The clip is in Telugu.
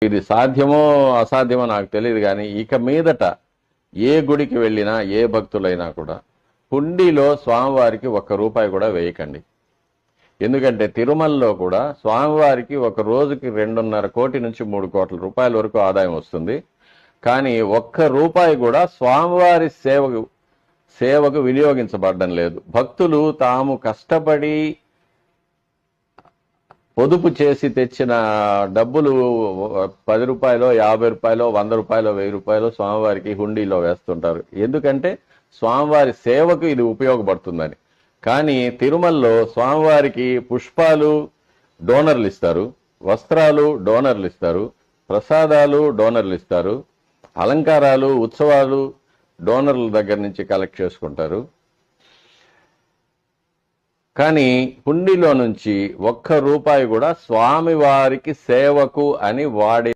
ఇది సాధ్యమో అసాధ్యమో నాకు తెలియదు, కానీ ఇక మీదట ఏ గుడికి వెళ్ళినా ఏ భక్తులైనా కూడా హుండీలో స్వామివారికి ₹1 కూడా వేయకండి. ఎందుకంటే తిరుమలలో కూడా స్వామివారికి ఒక రోజుకి 2.5 కోటి నుంచి 3 కోట్ల రూపాయల వరకు ఆదాయం వస్తుంది. కానీ ₹1 కూడా స్వామివారి సేవకు వినియోగించబడడం లేదు. భక్తులు తాము కష్టపడి పొదుపు చేసి తెచ్చిన డబ్బులు ₹10, ₹50, ₹100, ₹1000 స్వామివారికి హుండీలో వేస్తుంటారు. ఎందుకంటే స్వామివారి సేవకు ఇది ఉపయోగపడుతుందని. కానీ తిరుమలలో స్వామివారికి పుష్పాలు డోనర్లు ఇస్తారు, వస్త్రాలు డోనర్లు ఇస్తారు, ప్రసాదాలు డోనర్లు ఇస్తారు, అలంకారాలు ఉత్సవాలు డోనర్ల దగ్గర నుంచి కలెక్ట్ చేసుకుంటారు. కానీ హుండీలో నుంచి ₹1 కూడా స్వామివారికి సేవకు అని వాడే